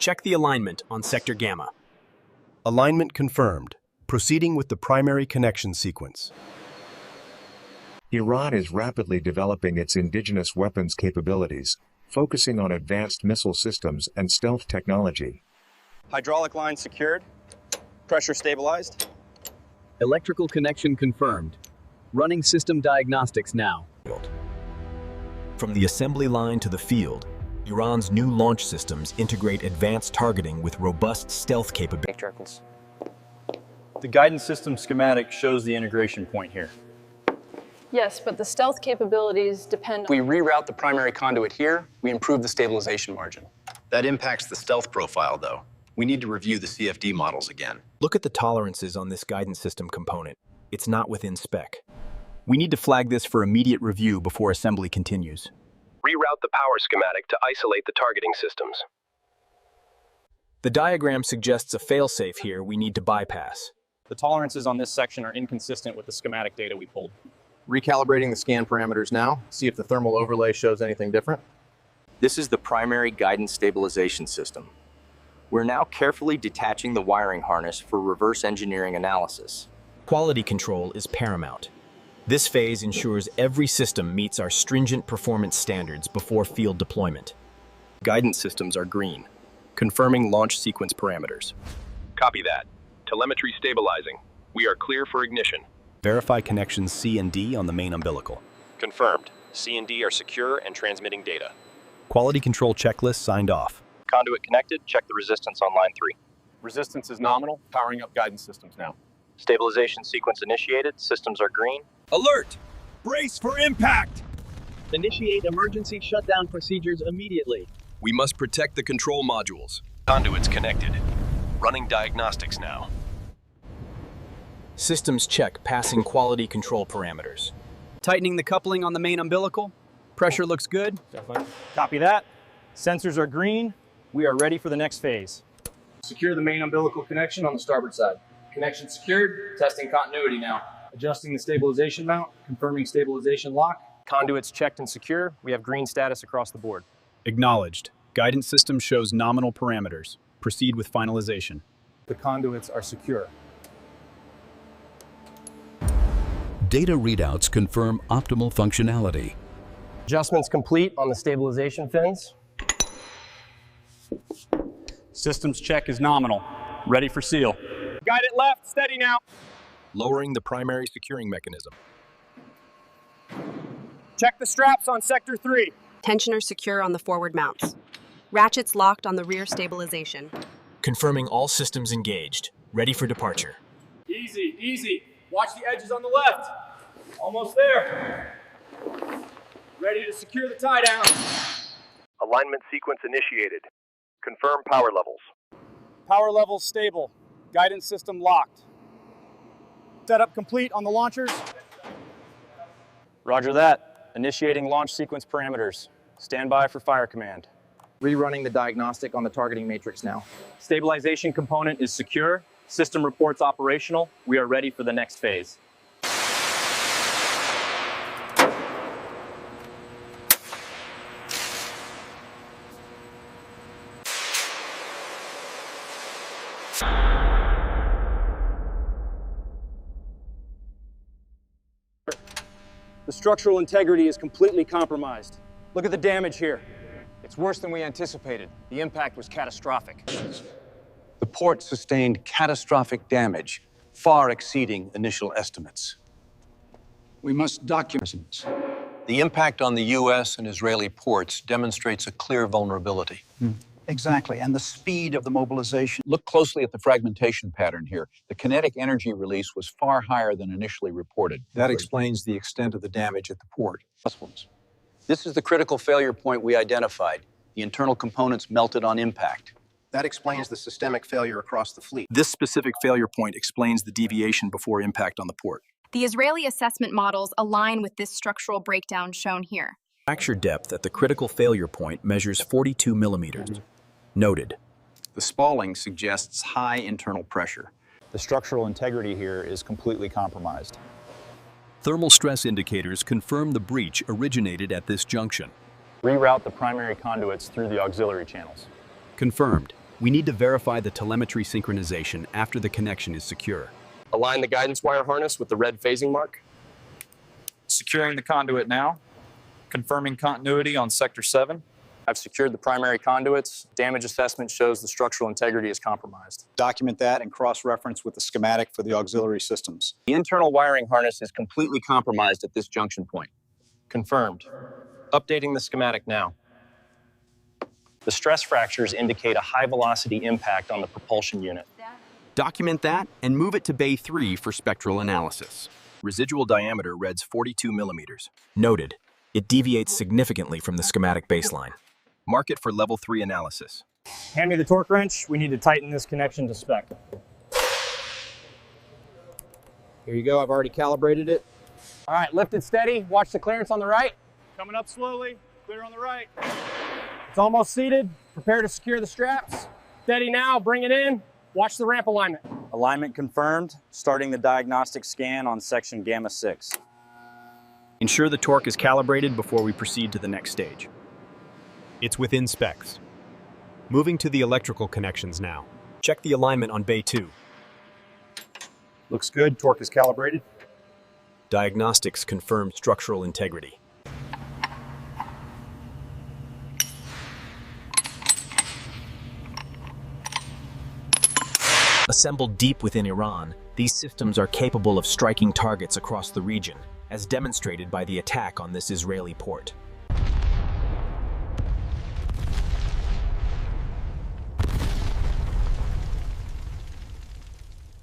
Check the alignment on Sector Gamma. Alignment confirmed. Proceeding with the primary connection sequence. Iran is rapidly developing its indigenous weapons capabilities, focusing on advanced missile systems and stealth technology. Hydraulic line secured. Pressure stabilized. Electrical connection confirmed. Running system diagnostics now. From the assembly line to the field, Iran's new launch systems integrate advanced targeting with robust stealth capabilities. The guidance system schematic shows the integration point here. Yes, but the stealth capabilities depend on... If we reroute the primary conduit here, we improve the stabilization margin. That impacts the stealth profile, though. We need to review the CFD models again. Look at the tolerances on this guidance system component. It's not within spec. We need to flag this for immediate review before assembly continues. Reroute the power schematic to isolate the targeting systems. The diagram suggests a failsafe here we need to bypass. The tolerances on this section are inconsistent with the schematic data we pulled. Recalibrating the scan parameters now, see if the thermal overlay shows anything different. This is the primary guidance stabilization system. We're now carefully detaching the wiring harness for reverse engineering analysis. Quality control is paramount. This phase ensures every system meets our stringent performance standards before field deployment. Guidance systems are green, confirming launch sequence parameters. Copy that. Telemetry stabilizing. We are clear for ignition. Verify connections C and D on the main umbilical. Confirmed. C and D are secure and transmitting data. Quality control checklist signed off. Conduit connected. Check the resistance on line 3. Resistance is nominal. Powering up guidance systems now. Stabilization sequence initiated. Systems are green. Alert! Brace for impact! Initiate emergency shutdown procedures immediately. We must protect the control modules. Conduits connected. Running diagnostics now. Systems check passing quality control parameters. Tightening the coupling on the main umbilical. Pressure looks good. Copy that. Sensors are green. We are ready for the next phase. Secure the main umbilical connection on the starboard side. Connection secured. Testing continuity now. Adjusting the stabilization mount. Confirming stabilization lock. Conduits checked and secure. We have green status across the board. Acknowledged. Guidance system shows nominal parameters. Proceed with finalization. The conduits are secure. Data readouts confirm optimal functionality. Adjustments complete on the stabilization fins. Systems check is nominal. Ready for seal. Guide it left. Steady now. Lowering the primary securing mechanism. Check the straps on Sector 3. Tensioner secure on the forward mounts. Ratchets locked on the rear stabilization. Confirming all systems engaged. Ready for departure. Easy, easy. Watch the edges on the left. Almost there. Ready to secure the tie down. Alignment sequence initiated. Confirm power levels. Power levels stable. Guidance system locked. Setup complete on the launchers. Roger that. Initiating launch sequence parameters. Stand by for fire command. Rerunning the diagnostic on the targeting matrix now. Stabilization component is secure. System reports operational. We are ready for the next phase. The structural integrity is completely compromised. Look at the damage here. It's worse than we anticipated. The impact was catastrophic. The port sustained catastrophic damage, far exceeding initial estimates. We must document. The impact on the U.S. and Israeli ports demonstrates a clear vulnerability. Exactly, and the speed of the mobilization. Look closely at the fragmentation pattern here. The kinetic energy release was far higher than initially reported. That explains the extent of the damage at the port. This is the critical failure point we identified. The internal components melted on impact. That explains the systemic failure across the fleet. This specific failure point explains the deviation before impact on the port. The Israeli assessment models align with this structural breakdown shown here. Fracture depth at the critical failure point measures 42 millimeters. Noted. The spalling suggests high internal pressure. The structural integrity here is completely compromised. Thermal stress indicators confirm the breach originated at this junction. Reroute the primary conduits through the auxiliary channels. Confirmed. We need to verify the telemetry synchronization after the connection is secure. Align the guidance wire harness with the red phasing mark. Securing the conduit now. Confirming continuity on Sector 7. I've secured the primary conduits. Damage assessment shows the structural integrity is compromised. Document that and cross-reference with the schematic for the auxiliary systems. The internal wiring harness is completely compromised at this junction point. Confirmed. Updating the schematic now. The stress fractures indicate a high-velocity impact on the propulsion unit. Document that and move it to Bay 3 for spectral analysis. Residual diameter reads 42 millimeters. Noted. It deviates significantly from the schematic baseline. Mark it for level 3 analysis. Hand me the torque wrench. We need to tighten this connection to spec. Here you go, I've already calibrated it. All right, lift it steady. Watch the clearance on the right. Coming up slowly. Clear on the right. It's almost seated. Prepare to secure the straps. Steady now. Bring it in. Watch the ramp alignment. Alignment confirmed. Starting the diagnostic scan on section Gamma 6. Ensure the torque is calibrated before we proceed to the next stage. It's within specs. Moving to the electrical connections now. Check the alignment on Bay 2. Looks good. Torque is calibrated. Diagnostics confirm structural integrity. Assembled deep within Iran, these systems are capable of striking targets across the region, as demonstrated by the attack on this Israeli port.